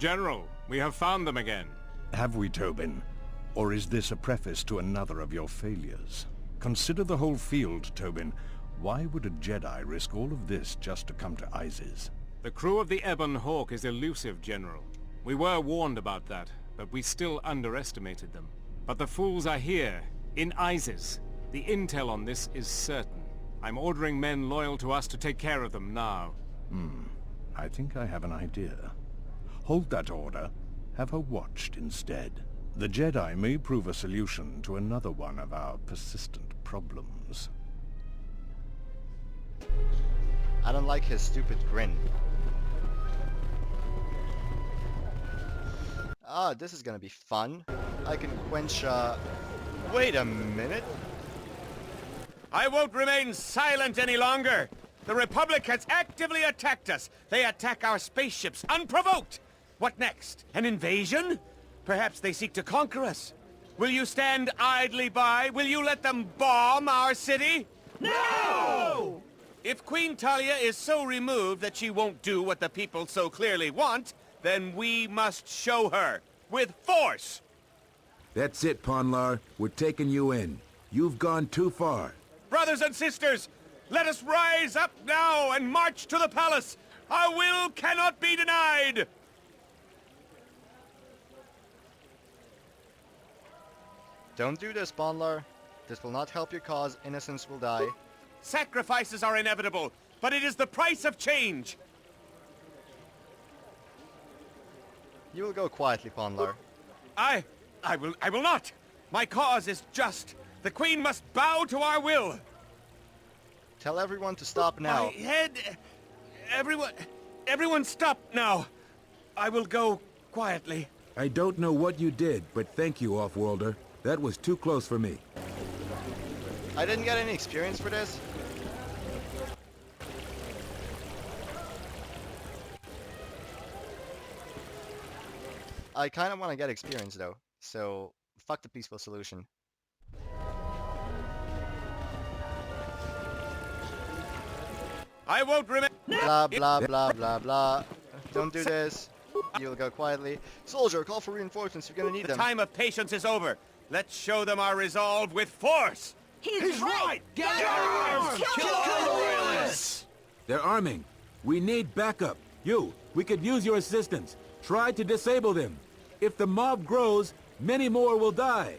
General, we have found them again. Have we, Tobin? Or is this a preface to another of your failures? Consider the whole field, Tobin. Why would a Jedi risk all of this just to come to Isis? The crew of the Ebon Hawk is elusive, General. We were warned about that, but we still underestimated them. But the fools are here, in Isis. The intel on this is certain. I'm ordering men loyal to us to take care of them now. I think I have an idea. Hold that order. Have her watched instead. The Jedi may prove a solution to another one of our persistent problems. I don't like his stupid grin. Ah, this is gonna be fun. I can quench, Wait a minute. I won't remain silent any longer. The Republic has actively attacked us. They attack our spaceships unprovoked. What next? An invasion? Perhaps they seek to conquer us. Will you stand idly by? Will you let them bomb our city? No! If Queen Talia is so removed that she won't do what the people so clearly want, then we must show her, with force! That's it, Ponlar. We're taking you in. You've gone too far. Brothers and sisters, let us rise up now and march to the palace! Our will cannot be denied! Don't do this, Bonlar. This will not help your cause. Innocents will die. Sacrifices are inevitable, but it is the price of change. You will go quietly, Ponlar. I will not. My cause is just. The Queen must bow to our will. Tell everyone to stop now. My head. Everyone stop now. I will go quietly. I don't know what you did, but thank you, Offworlder. That was too close for me. I didn't get any experience for this. I kind of want to get experience though, so fuck the peaceful solution. I won't remain. Blah blah blah blah blah. Don't do this. You'll go quietly. Soldier, call for reinforcements. You're gonna need The them. time of patience is over. Let's show them our resolve with force. He's right! Get arms! Kill the loyalists! They're arming. We need backup. We could use your assistance. Try to disable them. If the mob grows, many more will die.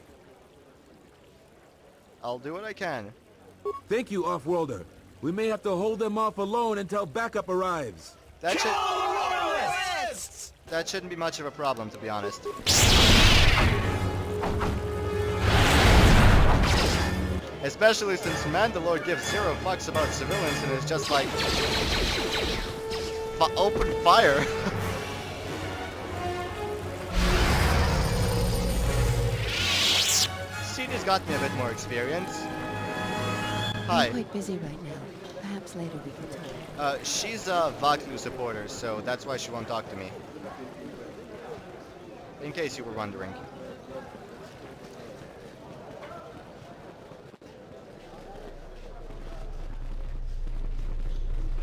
I'll do what I can. Thank you, Offworlder. We may have to hold them off alone until backup arrives. That Kill the loyalists! That shouldn't be much of a problem, to be honest. Especially since Mandalore gives zero fucks about civilians and is just like... open fire! CD's got me a bit more experience. Hi. I'm quite busy right now. Perhaps later we can talk. She's a Vaklu supporter, so that's why she won't talk to me. In case you were wondering.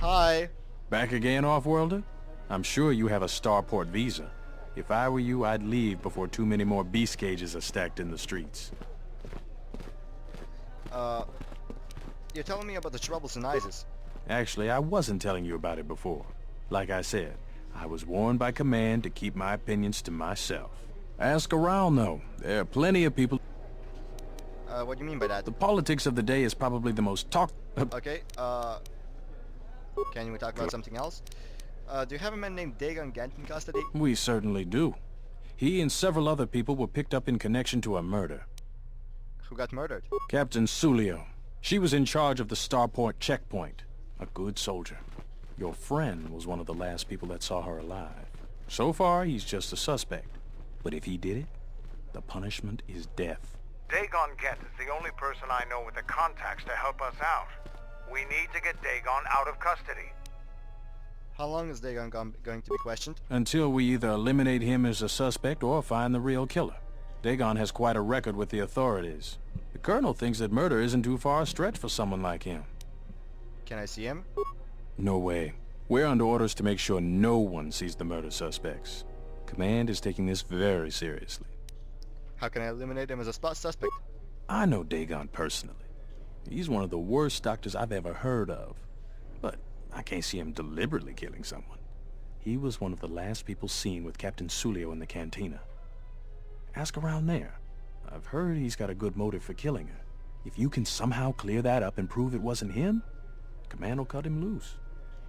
Hi. Back again, Offworlder? I'm sure you have a starport visa. If I were you, I'd leave before too many more beast cages are stacked in the streets. You're telling me about the troubles in Isis. Actually, I wasn't telling you about it before. Like I said, I was warned by command to keep my opinions to myself. Ask around, though. There are plenty of people... What do you mean by that? The politics of the day is probably the most Okay, can we talk about something else? Do you have a man named Dhagon Gant in custody? We certainly do. He and several other people were picked up in connection to a murder. Who got murdered? Captain Sulio. She was in charge of the starport checkpoint. A good soldier. Your friend was one of the last people that saw her alive. So far, he's just a suspect. But if he did it, the punishment is death. Dhagon Gant is the only person I know with the contacts to help us out. We need to get Dhagon out of custody. How long is Dhagon going to be questioned? Until we either eliminate him as a suspect or find the real killer. Dhagon has quite a record with the authorities. The Colonel thinks that murder isn't too far a stretch for someone like him. Can I see him? No way. We're under orders to make sure no one sees the murder suspects. Command is taking this very seriously. How can I eliminate him as a spot suspect? I know Dhagon personally. He's one of the worst doctors I've ever heard of. But I can't see him deliberately killing someone. He was one of the last people seen with Captain Sulio in the cantina. Ask around there. I've heard he's got a good motive for killing her. If you can somehow clear that up and prove it wasn't him, Command will cut him loose.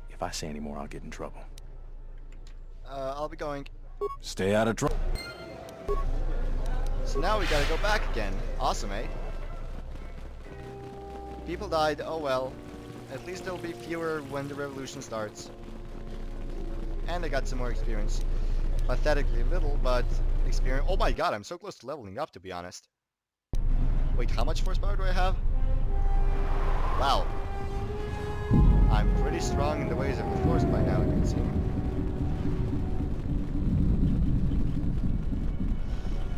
If I say any more, I'll get in trouble. I'll be going. Stay out of trouble. So now we gotta go back again. Awesome, eh? People died, oh well. At least there'll be fewer when the revolution starts. And I got some more experience. Pathetically little, but experience. Oh my god, I'm so close to leveling up, to be honest. Wait, how much force power do I have? Wow. I'm pretty strong in the ways of the force by now, it would seem.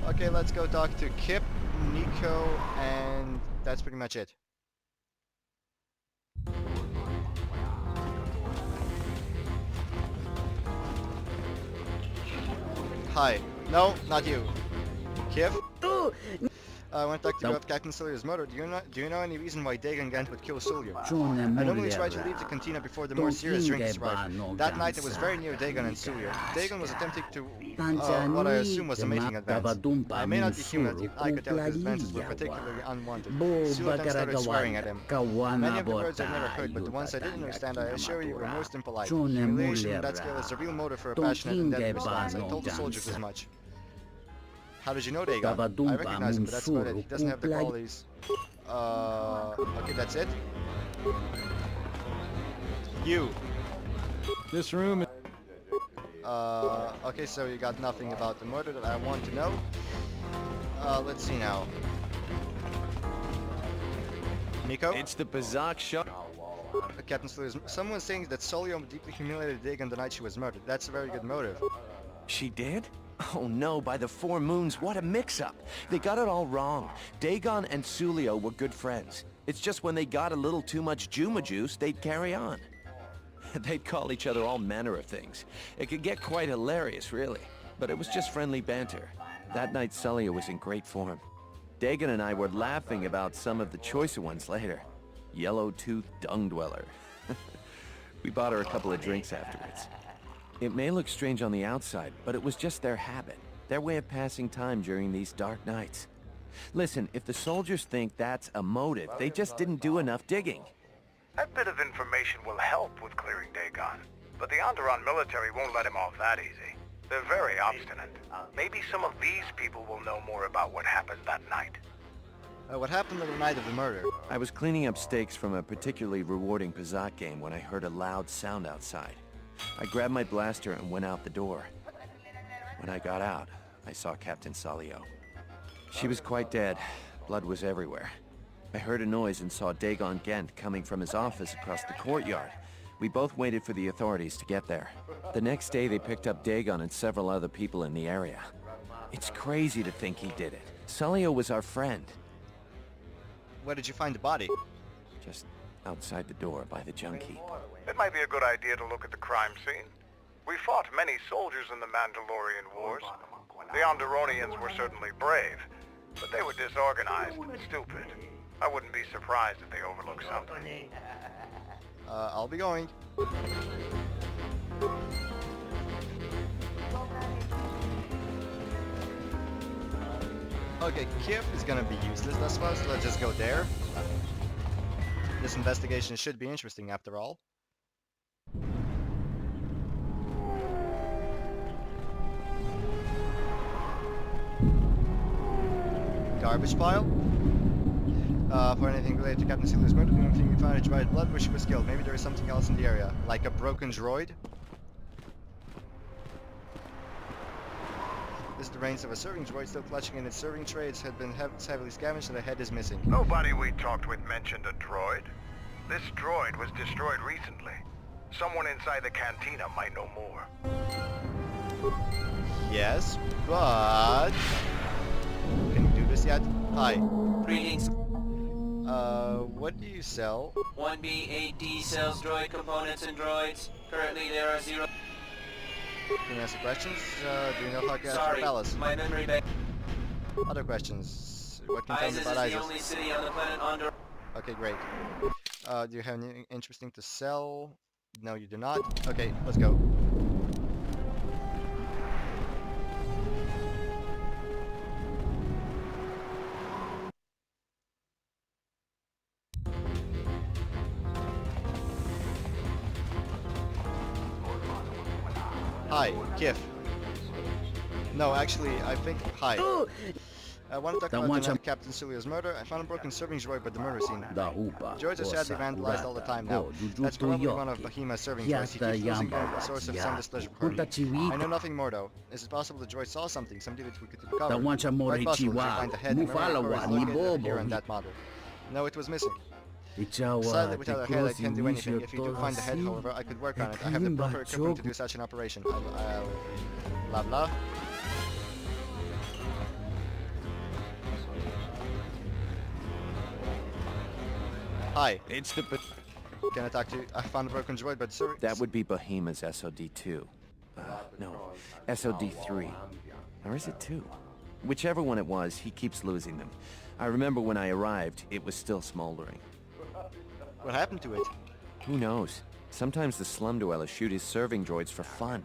Okay, let's go talk to Kip, Nico, and that's pretty much it. Hi. No, not you. Kip? I want to talk to you about Captain Sulio's murder. Do you know any reason why Dhagon Gant would kill Sulio? I normally try to leave the cantina before the more serious drinks arrive. That night I was very near Dhagon and Sulio. Dhagon was attempting to what I assume was a mating advance. I may not be human, but I could tell his advances were particularly unwanted. Sulio then started swearing at him. Many of the words I've never heard, but the ones I didn't understand I assure you were most impolite. Humiliation on that scale is the real motive for a passionate and deadly response. I told the soldiers as much. How did you know Dhagon? I recognize him, but that's about it. He doesn't have the qualities. Okay, that's it. You. This room is... Okay, so you got nothing about the murder that I want to know. Let's see now. Nico? It's the Bazak shot. Captain Sulio, someone's saying that Sulio deeply humiliated Dhagon the night she was murdered. That's a very good motive. She did? Oh no, by the four moons, what a mix-up. They got it all wrong. Dhagon and Sulio were good friends. It's just when they got a little too much Juma juice, they'd carry on. They'd call each other all manner of things. It could get quite hilarious, really. But it was just friendly banter. That night, Sulio was in great form. Dhagon and I were laughing about some of the choicer ones later. Yellow-toothed dung dweller. We bought her a couple of drinks afterwards. It may look strange on the outside, but it was just their habit, their way of passing time during these dark nights. Listen, if the soldiers think that's a motive, they just didn't do enough digging. That bit of information will help with clearing Dhagon, but the Onderon military won't let him off that easy. They're very obstinate. Maybe some of these people will know more about what happened that night. What happened on the night of the murder? I was cleaning up stakes from a particularly rewarding Pazak game when I heard a loud sound outside. I grabbed my blaster and went out the door. When I got out, I saw Captain Sulio. She was quite dead. Blood was everywhere. I heard a noise and saw Dhagon Gant coming from his office across the courtyard. We both waited for the authorities to get there. The next day, they picked up Dhagon and several other people in the area. It's crazy to think he did it. Sulio was our friend. Where did you find the body? Just outside the door by the junk heap. It might be a good idea to look at the crime scene. We fought many soldiers in the Mandalorian Wars. The Onderonians were certainly brave, but they were disorganized and stupid. I wouldn't be surprised if they overlooked something. I'll be going. Okay, Kip is gonna be useless, I suppose. Let's just go there. This investigation should be interesting after all. Garbage pile. For anything related to Captain Sulio's murder, the only thing we found is dried blood where she was killed. Maybe there is something else in the area, like a broken droid. This is the remains of a serving droid still clutching in its serving tray. Its had been heavily scavenged and the head is missing. Nobody we talked with mentioned a droid. This droid was destroyed recently. Someone inside the cantina might know more. Yes, but... Can you do this yet? Hi. Greetings. What do you sell? 1B8D sells droid components and droids. Currently there are 0... Can you answer questions? Do you know how to get to the palace? My memory bank. Other questions. What can you tell me Isis about is the Isis? only city on the planet under. Okay, great. Do you have anything interesting to sell? No, you do not. Okay, let's go. Hi, Kif. No, actually, I think... Hi. I want to talk about the night of Captain Sulia's murder. I found a broken serving droid by the murder scene. Droids are sadly vandalized all the time now. That's probably one of Bahima's serving droids. He keeps losing them, a source of some displeasure for me. I know nothing more though. Is it possible the droid saw something that we could recover? Quite possible. We should find the head. Remember, here on that model. No, it was missing. Sadly, without a head, I can't do anything. If you do find the head, however, I could work on it. I have the proper equipment to do such an operation. Blah blah. Hi. It's the... Can I talk to you? I found a broken droid, but sir... That would be Bahima's SOD-2. No, SOD-3. Or is it 2? Whichever one it was, he keeps losing them. I remember when I arrived, it was still smoldering. What happened to it? Who knows? Sometimes the slum dwellers shoot his serving droids for fun.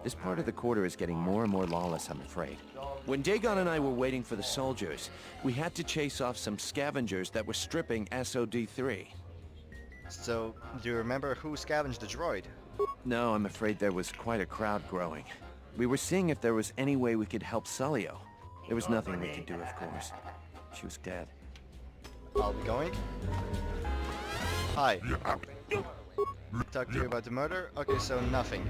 This part of the quarter is getting more and more lawless, I'm afraid. When Dhagon and I were waiting for the soldiers, we had to chase off some scavengers that were stripping SOD-3. So, do you remember who scavenged the droid? No, I'm afraid there was quite a crowd growing. We were seeing if there was any way we could help Sulio. There was nothing we could do, of course. She was dead. I'll be going. Hi. Talk to you about the murder? Okay, so nothing.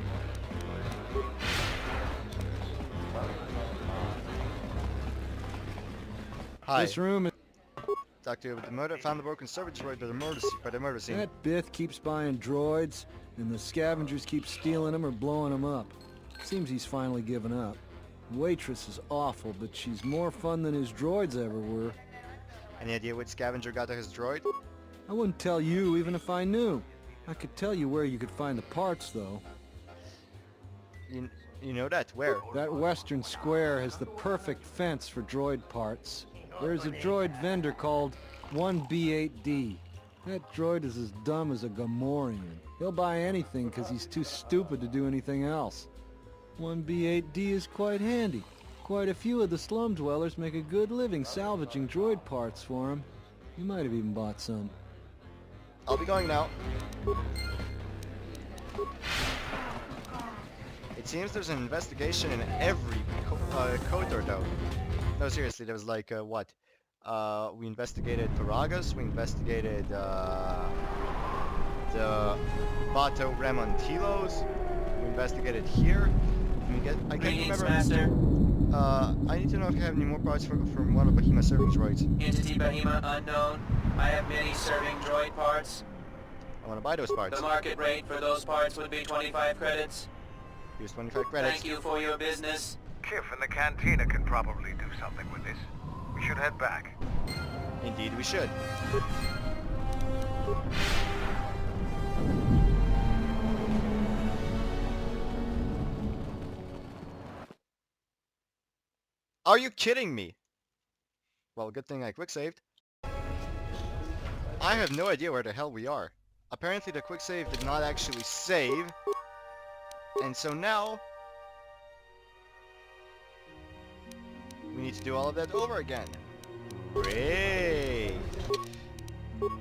Hi. This room is... Talk to you about the murder. Found the broken service droid by the murder scene. That Bith keeps buying droids, and the scavengers keep stealing them or blowing them up. Seems he's finally given up. The waitress is awful, but she's more fun than his droids ever were. Any idea which scavenger got to his droid? I wouldn't tell you even if I knew. I could tell you where you could find the parts, though. You know that? Where? That western square has the perfect fence for droid parts. There's a droid vendor called 1B8D. That droid is as dumb as a Gamorrean. He'll buy anything because he's too stupid to do anything else. 1B8D is quite handy. Quite a few of the slum dwellers make a good living salvaging droid parts for him. You might have even bought some. I'll be going now. It seems there's an investigation in every Kotor though. No, seriously, there was like, what? We investigated Paragas, we investigated, the Bato Remontilos, we investigated here. I can't remember. Master. I need to know if you have any more parts from one of Bahima's serving droids. Entity Bahima unknown. I have many serving droid parts. I want to buy those parts. The market rate for those parts would be 25 credits. Here's 25 credits. Thank you for your business. Kif and the cantina can probably do something with this. We should head back. Indeed we should. Are you kidding me? Well, good thing I quick-saved. I have no idea where the hell we are. Apparently the quick-save did not actually save. And so now... we need to do all of that over again. Great!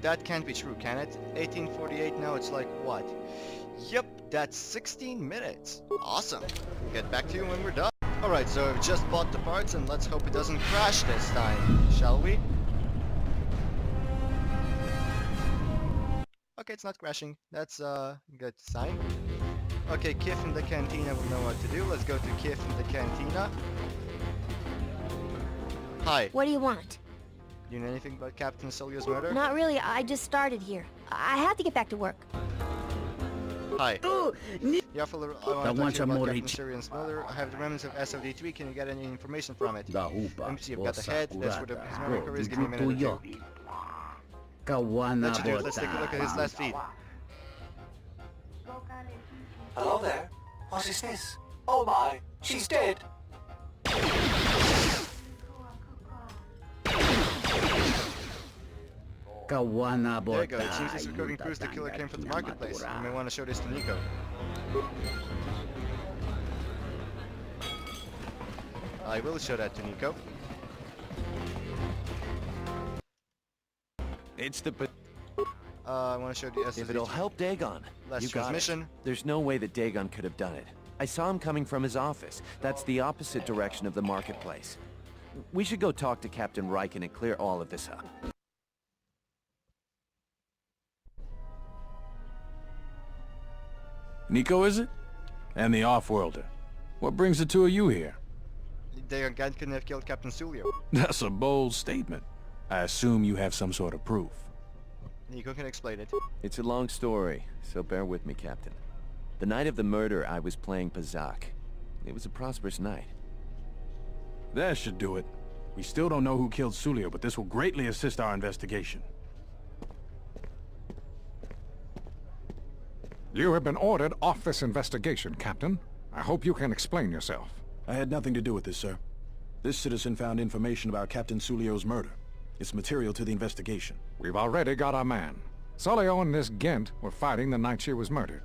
That can't be true, can it? 1848 now, it's like what? Yep, that's 16 minutes. Awesome. Get back to you when we're done. Alright, so I've just bought the parts and let's hope it doesn't crash this time, shall we? Okay, it's not crashing. That's a good sign. Okay, Kif in the cantina will know what to do. Let's go to Kif in the cantina. Hi. What do you want? Do you know anything about Captain Sulio's murder? Not really. I just started here. I have to get back to work. Hi. Yeah, full I want to talk to you about Captain Sulio's murder. I have the remnants of SOD-3. Can you get any information from it? Let me see. I've got the head. That's where his memory occurs. Give me a minute or two. Let's do it. Let's take a look at his last feed. Hello there. What is this? Oh my, she's dead. There you go, it seems this recording proves the killer came from the marketplace. You may want to show this to Nico. I will show that to Nico. It's the... I want to show the SSD. If it'll help Dagon, Last you got transmission. it. There's no way that Dagon could have done it. I saw him coming from his office. That's the opposite direction of the marketplace. We should go talk to Captain Riken and clear all of this up. Nico, is it? And the off-worlder. What brings the two of you here? Dagon couldn't have killed Captain Sulio. That's a bold statement. I assume you have some sort of proof. Nico can explain it. It's a long story, so bear with me, Captain. The night of the murder, I was playing Pazak. It was a prosperous night. That should do it. We still don't know who killed Sulio, but this will greatly assist our investigation. You have been ordered off this investigation, Captain. I hope you can explain yourself. I had nothing to do with this, sir. This citizen found information about Captain Sulio's murder. It's material to the investigation. We've already got our man. Sulio and this Gent were fighting the night she was murdered.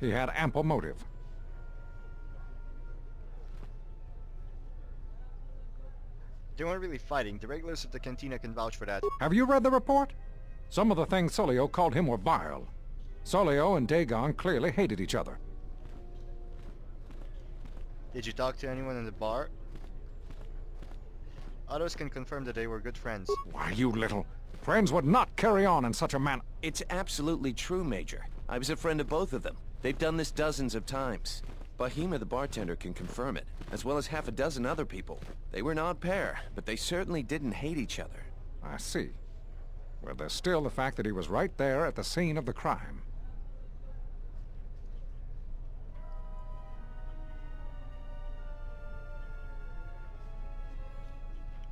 He had ample motive. They weren't really fighting. The regulars of the cantina can vouch for that. Have you read the report? Some of the things Sulio called him were vile. Sulio and Dhagon clearly hated each other. Did you talk to anyone in the bar? Others can confirm that they were good friends. Why, you little... Friends would not carry on in such a manner. It's absolutely true, Major. I was a friend of both of them. They've done this dozens of times. Bahima, the bartender, can confirm it, as well as half a dozen other people. They were an odd pair, but they certainly didn't hate each other. I see. Well, there's still the fact that he was right there at the scene of the crime.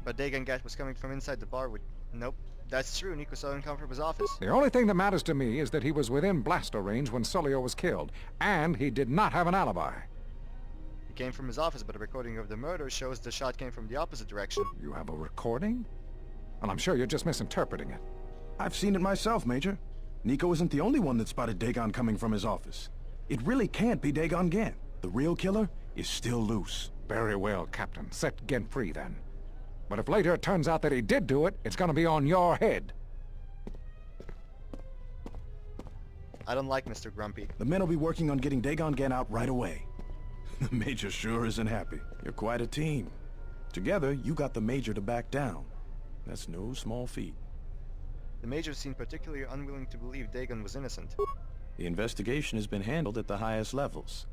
But Dagon Gat was coming from inside the bar with... Nope. That's true, Nico saw him come from his office. The only thing that matters to me is that he was within blaster range when Sulio was killed, and he did not have an alibi. He came from his office, but a recording of the murder shows the shot came from the opposite direction. You have a recording? Well, I'm sure you're just misinterpreting it. I've seen it myself, Major. Nico isn't the only one that spotted Dagon coming from his office. It really can't be Dagon Gent. The real killer is still loose. Very well, Captain. Set Gent free, then. But if later it turns out that he did do it, it's gonna be on your head. I don't like Mr. Grumpy. The men will be working on getting Dhagon Gent out right away. The Major sure isn't happy. You're quite a team. Together, you got the Major to back down. That's no small feat. The Major seemed particularly unwilling to believe Dagon was innocent. The investigation has been handled at the highest levels.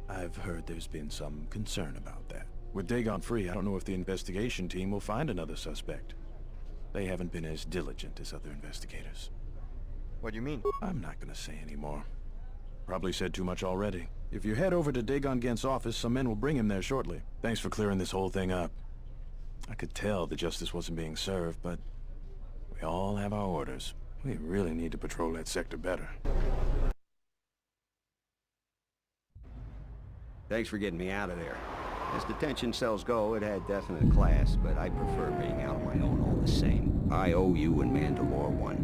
I've heard there's been some concern about that. With Dhagon free, I don't know if the investigation team will find another suspect. They haven't been as diligent as other investigators. What do you mean? I'm not gonna say any more. Probably said too much already. If you head over to Dhagon Gent's office, some men will bring him there shortly. Thanks for clearing this whole thing up. I could tell the justice wasn't being served, but we all have our orders. We really need to patrol that sector better. Thanks for getting me out of there. As detention cells go, it had definite class, but I prefer being out on my own all the same. I owe you and Mandalore one.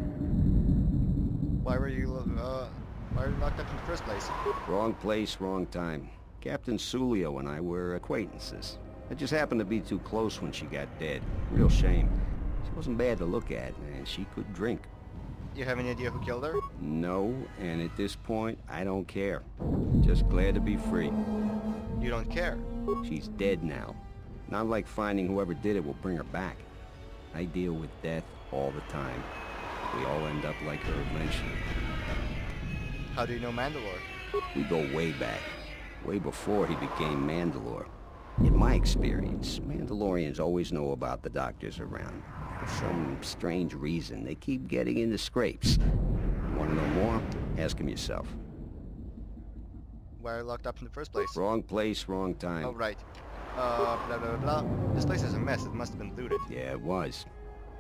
Why were you locked up in the first place? Wrong place, wrong time. Captain Sulio and I were acquaintances. I just happened to be too close when she got dead. Real shame. She wasn't bad to look at, and she could drink. You have any idea who killed her? No, and at this point, I don't care. Just glad to be free. You don't care? She's dead now. Not like finding whoever did it will bring her back. I deal with death all the time. We all end up like her eventually. How do you know Mandalore? We go way back. Way before he became Mandalore. In my experience, Mandalorians always know about the doctors around. For some strange reason, they keep getting into scrapes. Want to know more? Ask him yourself. Why are you locked up in the first place? Wrong place, wrong time. Oh, right. Blah, blah, blah. This place is a mess. It must have been looted. Yeah, it was.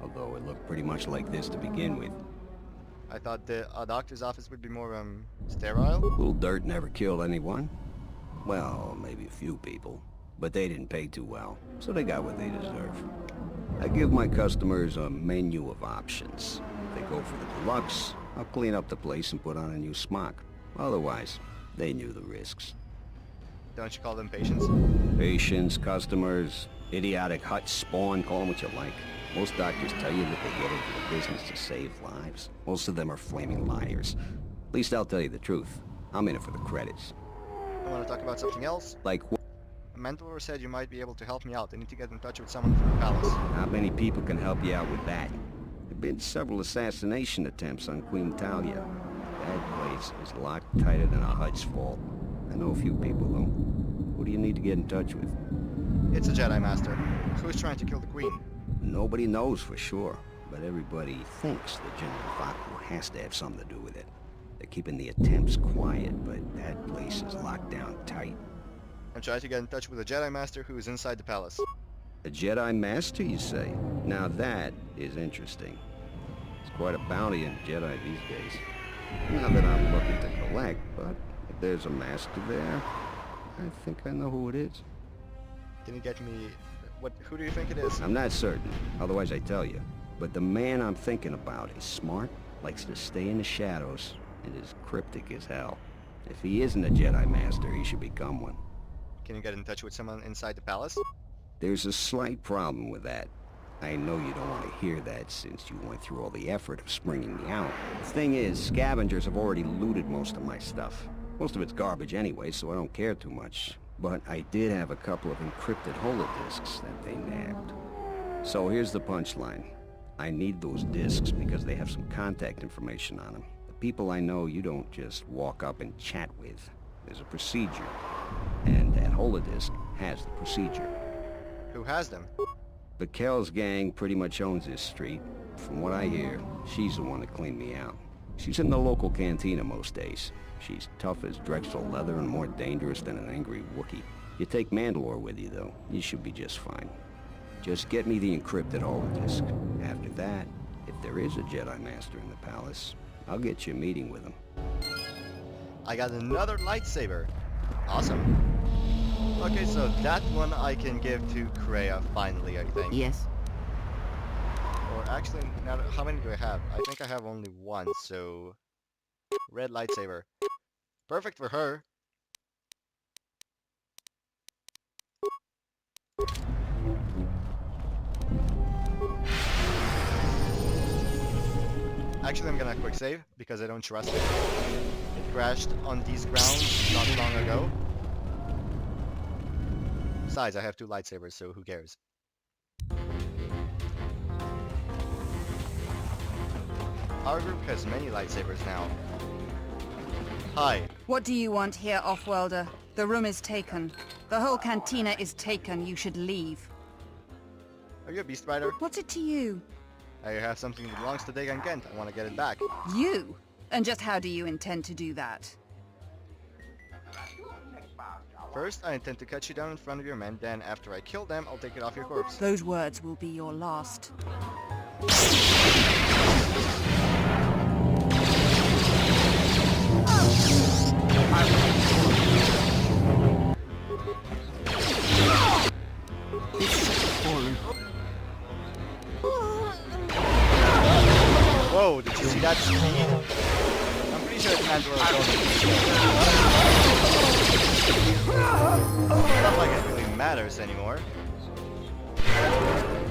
Although it looked pretty much like this to begin with. I thought the doctor's office would be more, sterile? A little dirt never killed anyone. Well, maybe a few people. But they didn't pay too well, so they got what they deserve. I give my customers a menu of options. If they go for the deluxe, I'll clean up the place and put on a new smock. Otherwise, they knew the risks. Don't you call them patients? Patients, customers, idiotic hut spawn, call them what you like. Most doctors tell you that they get into the business to save lives. Most of them are flaming liars. At least I'll tell you the truth. I'm in it for the credits. I want to talk about something else. Like what? A mentor said you might be able to help me out. I need to get in touch with someone from the palace. Not many people can help you out with that. There have been several assassination attempts on Queen Talia. That place is locked tighter than a Hut's fault. I know a few people, though. Who do you need to get in touch with? It's a Jedi Master. Who's trying to kill the Queen? Nobody knows for sure, but everybody thinks that General Baku has to have something to do with it. They're keeping the attempts quiet, but that place is locked down tight. I'm trying to get in touch with a Jedi Master who is inside the palace. A Jedi Master, you say? Now that is interesting. It's quite a bounty in Jedi these days. Not that I'm looking to collect, but if there's a Master there, I think I know who it is. Can you get me... Who do you think it is? I'm not certain, otherwise I tell you. But the man I'm thinking about is smart, likes to stay in the shadows, and is cryptic as hell. If he isn't a Jedi Master, he should become one. Can you get in touch with someone inside the palace? There's a slight problem with that. I know you don't want to hear that since you went through all the effort of springing me out. The thing is, scavengers have already looted most of my stuff. Most of it's garbage anyway, so I don't care too much. But I did have a couple of encrypted holodisks that they nabbed. So here's the punchline. I need those disks because they have some contact information on them. The people I know you don't just walk up and chat with. There's a procedure. And that holodisk has the procedure. Who has them? The Kells gang pretty much owns this street. From what I hear, she's the one that cleaned me out. She's in the local cantina most days. She's tough as Drexel leather and more dangerous than an angry Wookiee. You take Mandalore with you, though. You should be just fine. Just get me the encrypted holodisk. After that, if there is a Jedi Master in the palace, I'll get you a meeting with him. I got another lightsaber. Awesome. Okay, so that one I can give to Kreia finally, I think. Yes. Or actually, now how many do I have? I think I have only one, so... Red lightsaber. Perfect for her. Actually, I'm gonna quick save because I don't trust it. It crashed on these grounds not long ago. Besides, I have two lightsabers, so who cares? Our group has many lightsabers now. Hi. What do you want here, Offworlder? The room is taken. The whole cantina is taken. You should leave. Are you a beast rider? What's it to you? I have something that belongs to Dhagon Ghent. I want to get it back. You? And just how do you intend to do that? First, I intend to cut you down in front of your men, then after I kill them, I'll take it off your corpse. Those words will be your last. Whoa, did you see that speed? I'm pretty sure it's Mandalore Not like it really matters anymore.